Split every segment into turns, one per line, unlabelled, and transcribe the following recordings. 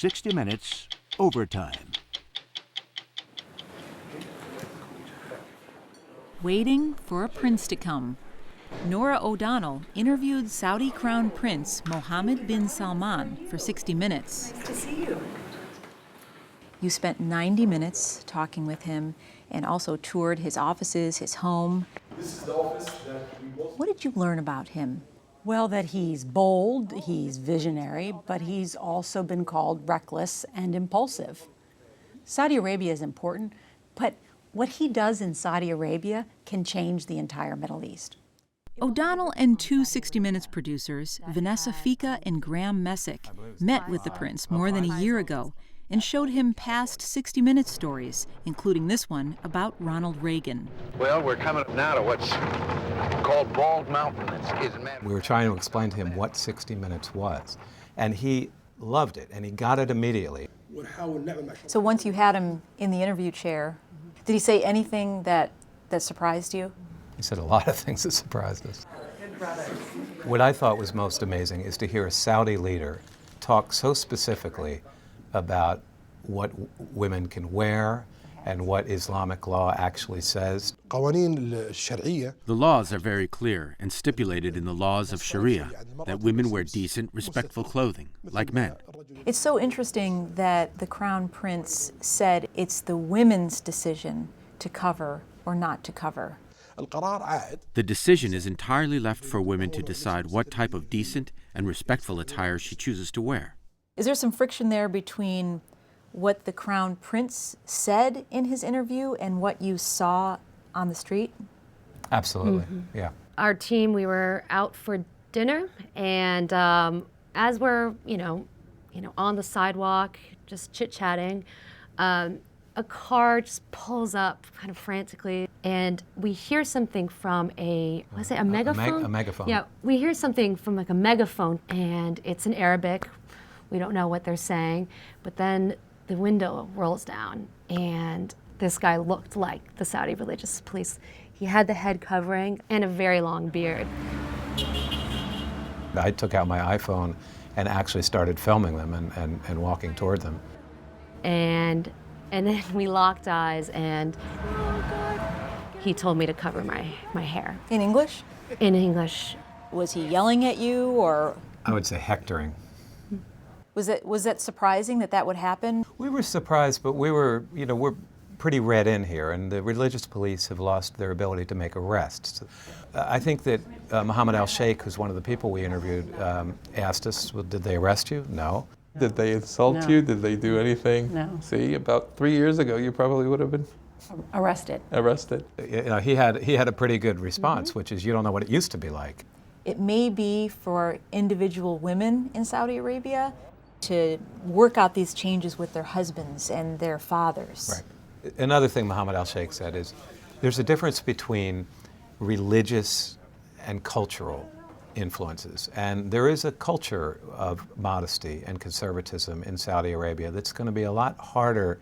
60 Minutes Overtime.
Waiting for a prince to come. Norah O'Donnell interviewed Saudi Crown Prince Mohammed bin Salman for 60 Minutes.
Nice to see you.
You spent 90 minutes talking with him and also toured his offices, his home.
This is the office that we both...
What did you learn about him?
Well, that he's bold, he's visionary, but he's also been called reckless and impulsive. Saudi Arabia is important, but what he does in Saudi Arabia can change the entire Middle East.
O'Donnell and two 60 Minutes producers, Vanessa Fika and Graham Messick, met with the prince more than a year ago and showed him past 60 Minutes stories, including this one about Ronald Reagan.
Well, we're coming up now to what's called Bald Mountain.
We were trying to explain to him what 60 Minutes was, and he loved it, and he got it immediately.
So once you had him in the interview chair, did he say anything that surprised you?
He said a lot of things that surprised us. What I thought was most amazing is to hear a Saudi leader talk so specifically about what women can wear and what Islamic law actually says.
The laws are very clear and stipulated in the laws of Sharia that women wear decent, respectful clothing, like men.
It's so interesting that the Crown Prince said it's the women's decision to cover or not to cover.
The decision is entirely left for women to decide what type of decent and respectful attire she chooses to wear.
Is there some friction there between what the Crown Prince said in his interview and what you saw on the street?
Absolutely, yeah.
Our team, we were out for dinner, and as we're, on the sidewalk, just chit-chatting, a car just pulls up kind of frantically, and we hear something from a megaphone?
A megaphone.
Yeah, we hear something from like a megaphone, and it's in Arabic. We don't know what they're saying, but then the window rolls down, and this guy looked like the Saudi religious police. He had the head covering and a very long beard.
I took out my iPhone and actually started filming them and walking toward them.
And then we locked eyes, and he told me to cover my hair.
In English?
In English.
Was he yelling at you, or?
I would say hectoring.
Was that surprising that would happen?
We were surprised, but we're pretty read in here, and the religious police have lost their ability to make arrests. I think that Mohammed al-Sheikh, who's one of the people we interviewed, asked us, well, did they arrest you? No.
Did they insult you? Did they do anything?
No.
See, about 3 years ago, you probably would have been
Arrested.
He had a pretty good response, which is you don't know what it used to be like.
It may be for individual women in Saudi Arabia to work out these changes with their husbands and their fathers.
Right. Another thing Mohammed al-Sheikh said is there's a difference between religious and cultural influences. And there is a culture of modesty and conservatism in Saudi Arabia that's going to be a lot harder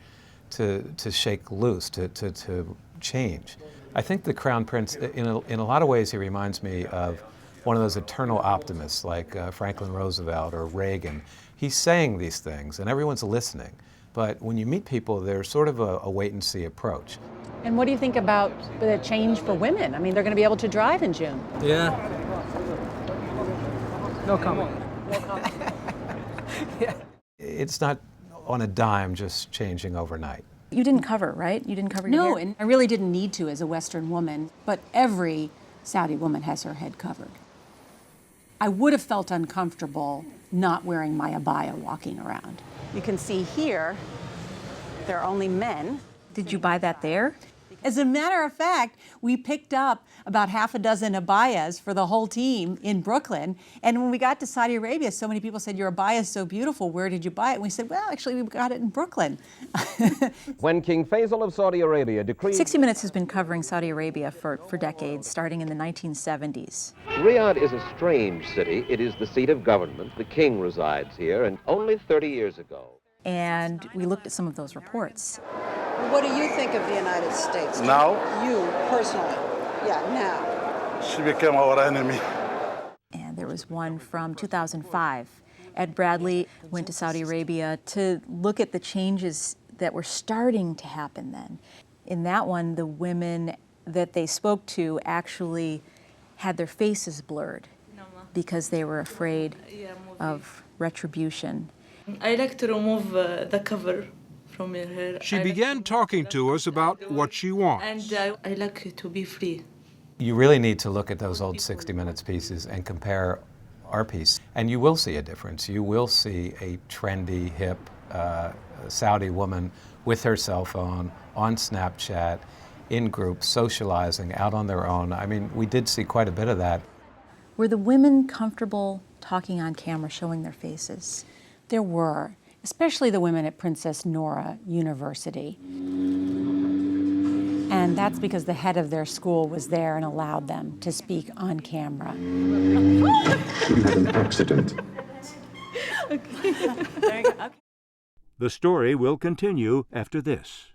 to shake loose, to change. I think the Crown Prince, in a lot of ways, he reminds me of one of those eternal optimists like Franklin Roosevelt or Reagan. He's saying these things and everyone's listening. But when you meet people, there's sort of a wait-and-see approach.
And what do you think about the change for women? I mean, they're going to be able to drive in June.
Yeah.
No comment.
Yeah. It's not on a dime just changing overnight.
You didn't cover, right? You didn't cover your hair?
No, and I really didn't need to as a Western woman, but every Saudi woman has her head covered. I would have felt uncomfortable not wearing my abaya walking around. You can see here, there are only men.
Did you buy that there?
As a matter of fact, we picked up about half a dozen abayas for the whole team in Brooklyn. And when we got to Saudi Arabia, so many people said, your abaya is so beautiful, where did you buy it? And we said, well, actually, we got it in Brooklyn.
When King Faisal of Saudi Arabia decreed...
60 Minutes has been covering Saudi Arabia for decades, starting in the 1970s.
Riyadh is a strange city. It is the seat of government. The king resides here, and only 30 years ago.
And we looked at some of those reports.
What do you think of the United States?
Now?
You, personally. Yeah, now.
She became our enemy.
And there was one from 2005. Ed Bradley went to Saudi Arabia to look at the changes that were starting to happen then. In that one, the women that they spoke to actually had their faces blurred because they were afraid of retribution.
I like to remove the cover from your hair.
She began talking to us about what she wants.
And I like to be free.
You really need to look at those old 60 Minutes pieces and compare our piece, and you will see a difference. You will see a trendy, hip Saudi woman with her cell phone, on Snapchat, in groups, socializing, out on their own. I mean, we did see quite a bit of that.
Were the women comfortable talking on camera, showing their faces?
There were, especially the women at Princess Norah University. And that's because the head of their school was there and allowed them to speak on camera.
You had an accident.
Okay. There you go. Okay.
The story will continue after this.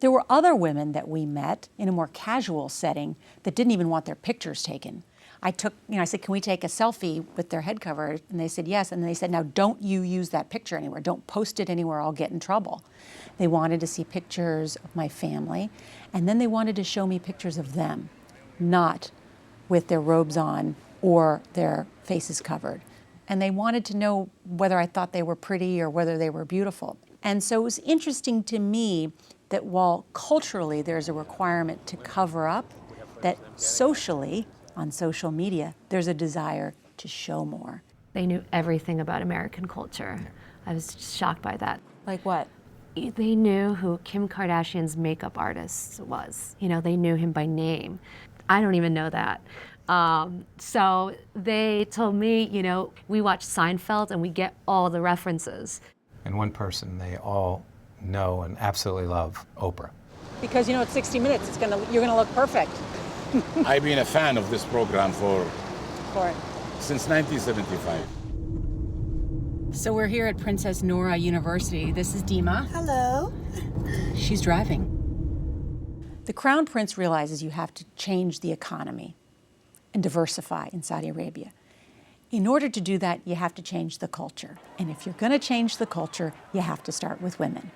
There were other women that we met in a more casual setting that didn't even want their pictures taken. I said, can we take a selfie with their head covered? And they said yes. And they said, now don't you use that picture anywhere. Don't post it anywhere, I'll get in trouble. They wanted to see pictures of my family. And then they wanted to show me pictures of them, not with their robes on or their faces covered. And they wanted to know whether I thought they were pretty or whether they were beautiful. And so it was interesting to me that while culturally there's a requirement to cover up, that socially, on social media, there's a desire to show more.
They knew everything about American culture. I was just shocked by that.
Like what?
They knew who Kim Kardashian's makeup artist was. You know, they knew him by name. I don't even know that. So they told me, you know, we watch Seinfeld and we get all the references.
And one person they all know and absolutely love, Oprah.
Because, you know, it's 60 Minutes, you're gonna look perfect.
I've been a fan of this program since 1975.
So we're here at Princess Norah University. This is Dima.
Hello.
She's driving. The Crown Prince realizes you have to change the economy and diversify in Saudi Arabia. In order to do that, you have to change the culture. And if you're gonna change the culture, you have to start with women.